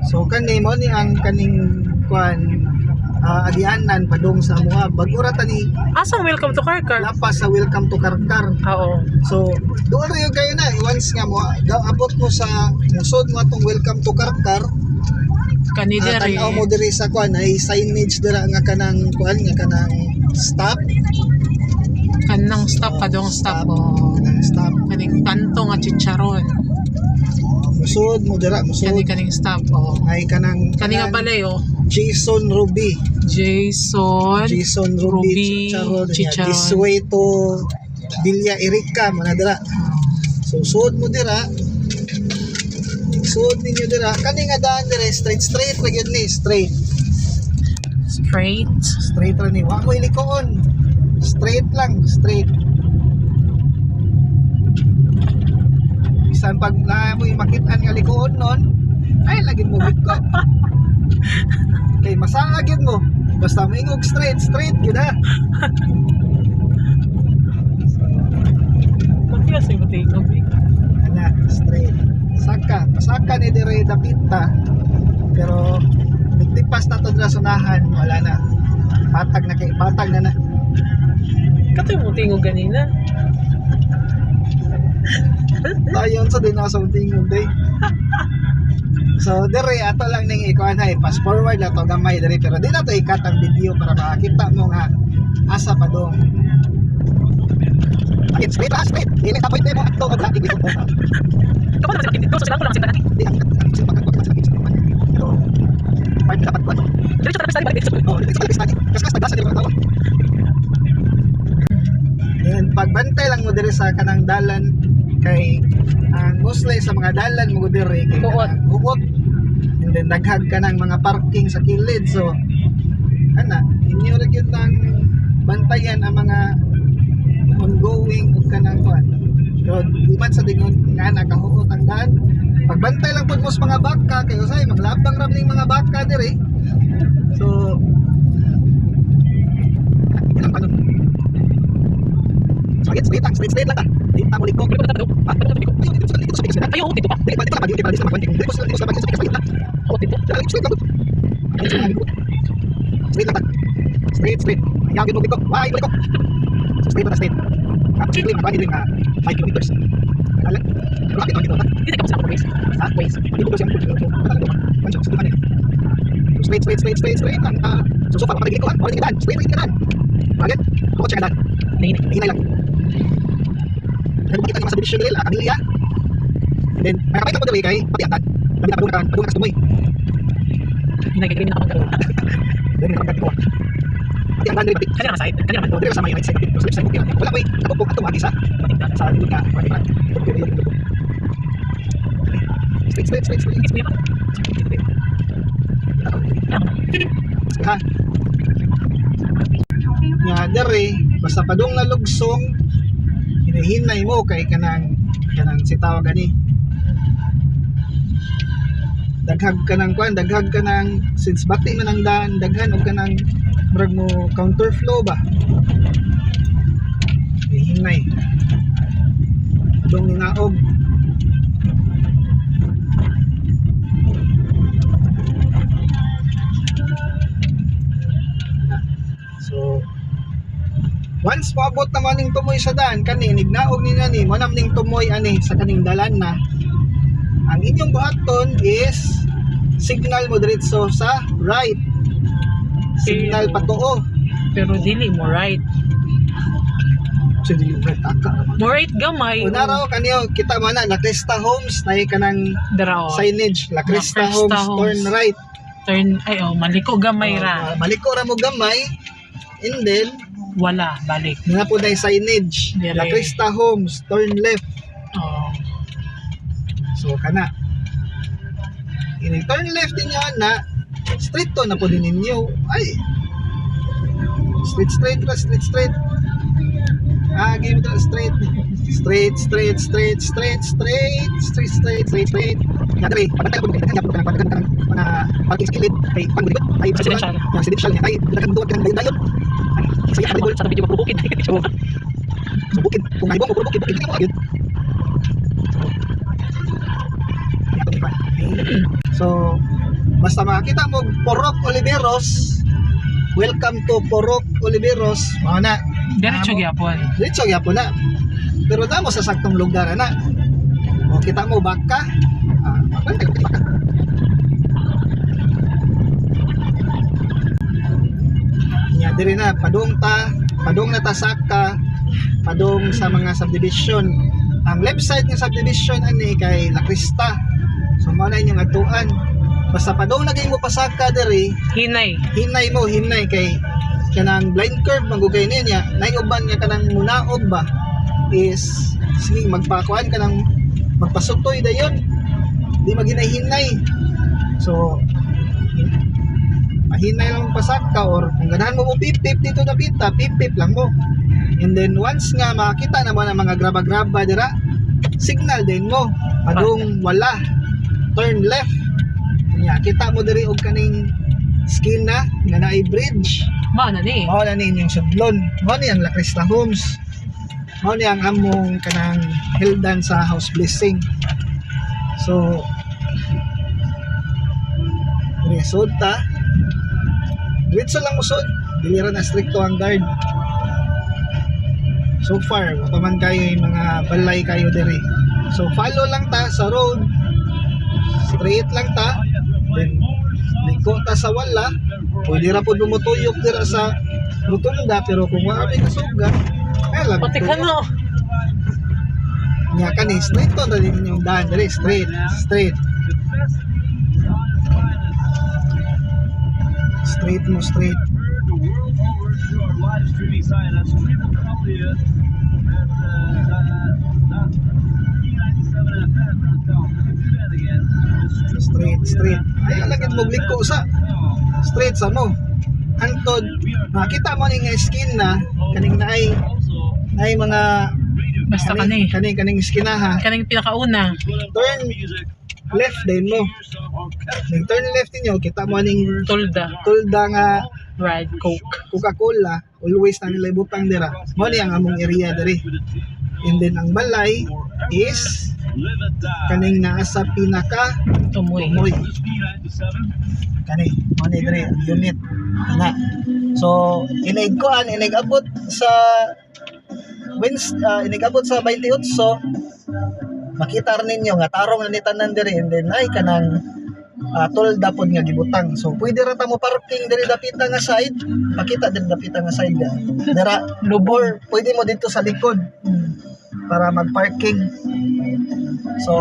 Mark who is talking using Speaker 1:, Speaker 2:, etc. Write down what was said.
Speaker 1: So kani mo ni ang kaning kuan agianan padung sa mga bagura tani
Speaker 2: Asa welcome to Karkar?
Speaker 1: lapas sa welcome to Karkar.
Speaker 2: Oo.
Speaker 1: So doon rin yung kayo na once nga mo abot mo sa musod mo atong welcome to Karkar.
Speaker 2: Kanidere.
Speaker 1: Tanaw mo diri sa kuan ay signage dira nga kanang kuan nga kanang stop.
Speaker 2: Kanang stop padong stop. Oh.
Speaker 1: Kanang stop.
Speaker 2: Kaning kanto nga chicharon.
Speaker 1: Musod mo dira musod.
Speaker 2: Kaning stop. Oh.
Speaker 1: Ay kanang
Speaker 2: Kani nga balay oh.
Speaker 1: Jason Ruby.
Speaker 2: Jason
Speaker 1: Ruby
Speaker 2: Chicharon.
Speaker 1: This way to Villa Erica mo na dira. So suod mo dira. Suod ninyo dira. Kani nga daan dira straight ra gyud ni straight. Straight ra ni. Wa mo ilikoon. Straight lang, straight. Bisan pag na mo makitaan nga likoon nun, ay lagi mo bigko. Kay masagid mo. Basta maingog straight yun ha.
Speaker 2: Pagkaya sa'yo matingog eh.
Speaker 1: Ana, straight. Pasaka ni dire dapita. Pero nagtipas na to sa unahan, wala na. Patag na.
Speaker 2: Katoy mo tingog ganina.
Speaker 1: Ayon sa din sa tingog day. So dire ato lang ning ikuan ay fast forward na to gamay dire pero di na to ikat ang video para makita mo nga asa pa dong. Ay straight. Dili ta pwede mo ato og latig dito.
Speaker 2: Kapag naman sila so sila ko lang sila natin.
Speaker 1: Di ang sipak ko sa video. Pero pwede dapat ko to.
Speaker 2: Diretso ta na balik sa
Speaker 1: Oh, dito sa lista. Kas tagasa di ba tawo. And pagbantay lang mo dire sa kanang dalan kay ang mostly sa mga dalan mo dire kay uot. And then daghag ka ng mga parking sa kilid. So ana, inyo ra gyud nang bantayan ang mga ongoing ug kanang kuan. So di man sa dingon nga nakahuot ang daan. Pagbantay lang pud mo sa mga baka kay usay maglabang ra ning mga baka dire. So ilang pa nun? Straight lang ta. Di ta mo liko. Dito sa bigas na.
Speaker 2: Ayo, dito pa.
Speaker 1: Dito pa sa mga dito sa bigas na.
Speaker 2: Oh, dito.
Speaker 1: Straight lang. Straight. Yang gid mo liko. Why liko? Straight. Actually, mabani din 5 kilometers. Ala. Bakit dito?
Speaker 2: Dito ka sa ways.
Speaker 1: Ha? Ways. Dito ko siya mo. Straight. So pa pa liko. Wala gidan. Straight gidan. Bakit? Ko check dan. Hinay lang. Nakikita naman sa division nila, Amelia. And then, nakakita mo dali kay Patiatan. Padung ka tumoy.
Speaker 2: Nagiging na ako ng
Speaker 1: Then, nakakita ko. Patiatan dali.
Speaker 2: Kanya naman side. Kanya naman.
Speaker 1: Dali sa may right side. So, left side ko. Wala ko napupog ato magi sa likod ka. Straight.
Speaker 2: Is mo yan?
Speaker 1: Ha? Nga, dali. Basta padung na lugsong, hinahinay mo kay kanang si tawag ani daghag ka ng since bati man ang daan daghan og kanang murag mo counterflow ba hinahinay dong ninaog so once maabot naman ning tumoy sa daan kani nignaog ni nani mo nam ning tumoy ani sa kaning dalan na ang inyong buhaton is signal mo diretso sa right signal patuo
Speaker 2: Pero dili mo right.
Speaker 1: sa delivery taka
Speaker 2: Mo right gamay.
Speaker 1: una raw kaniyo kita mo na La Cresta Homes na kanang
Speaker 2: Daraw.
Speaker 1: signage La Cresta
Speaker 2: La Cresta
Speaker 1: Homes
Speaker 2: Homes.
Speaker 1: turn right
Speaker 2: Turn ay maliko gamay ra.
Speaker 1: maliko ra mo gamay and then
Speaker 2: Wala balik.
Speaker 1: na po dahil signage
Speaker 2: Dire.
Speaker 1: La Cresta Homes turn left
Speaker 2: Oh.
Speaker 1: so kana ini turn left niya na straight to na po din ninyo ay straight game to straight nadali pagkatay ko pagkatay mga parking skillet kay pangbibot ay
Speaker 2: Residential.
Speaker 1: yung residential niya ay nakakanduot ka ng dayon kasi
Speaker 2: Sabi ko sa video ko bukid.
Speaker 1: so bukid kung may bukid hindi mo agad so Basta makita mo Purok Oliveros, welcome to Purok Oliveros, mao na.
Speaker 2: Diretso gyapon.
Speaker 1: Diretso gyapon na. Pero na mo sa saktong lugar na. O kita mo baka. Baka. Nya diri na padung na ta Saka, padung sa mga subdivision. Ang left side ng subdivision ani kay La Crista. So mao na inyong atuan. Basta padung lagay mo pasaka diri,
Speaker 2: Hinay.
Speaker 1: hinay kay kanang blind curve magugay niya. Nay uban nga kanang munaog ba is sige magpakuan kanang magpasutoy dayon. Di maghinay-hinay. So mahinay lang pasaka or kung ganahan mo pip-pip dito na pita, pip-pip lang mo. And then once nga makita naman ang mga graba-graba dira, signal din mo. Padung wala, turn left. Nya kita mo diri og kaning skin na naay bridge.
Speaker 2: Mao na ni.
Speaker 1: Mao na ni inyong sudlon. Mao ni ang La Crista Homes. Mao ni ang among kanang hildan sa house blessing. So result ta. Diretso lang usod. Dili ra na stricto ang guard. So far, pa man kayo yung mga balay kayo diri. So follow lang ta sa road. Straight lang ta. Then liko ta sa wala. Pwede ra pud lumutuyok dira sa rotunda pero kung wala may kasuga, ay lang.
Speaker 2: Pati ka no.
Speaker 1: Nya kani straight to dali yung daan diri straight. Straight mo straight. Straight. Ay lagit mo liko sa straight sa mo. Antod makita mo ning skin na kaning naay mga
Speaker 2: Basta
Speaker 1: kaning skinaha.
Speaker 2: Kaning pinakauna.
Speaker 1: Turn left din mo. Ning turn left niyo kita mo ning
Speaker 2: Tulda.
Speaker 1: nga
Speaker 2: Ride Coke.
Speaker 1: Coca-Cola, always na nila ibutang dira. Mao ni ang among area diri. And then ang balay is kaning naa sa pinaka
Speaker 2: Tumoy.
Speaker 1: Kani, mao ni diri ang unit. Ana. So, inigabot sa inigabot sa 28. Makita rin ninyo nga tarong na nitanan diri and then ay kanang tolda pod nga gibutang. So pwede ra ta mo parking diri dapita nga side. Pakita diri dapita nga side dira lubor. Pwede mo dito sa likod para mag-parking. So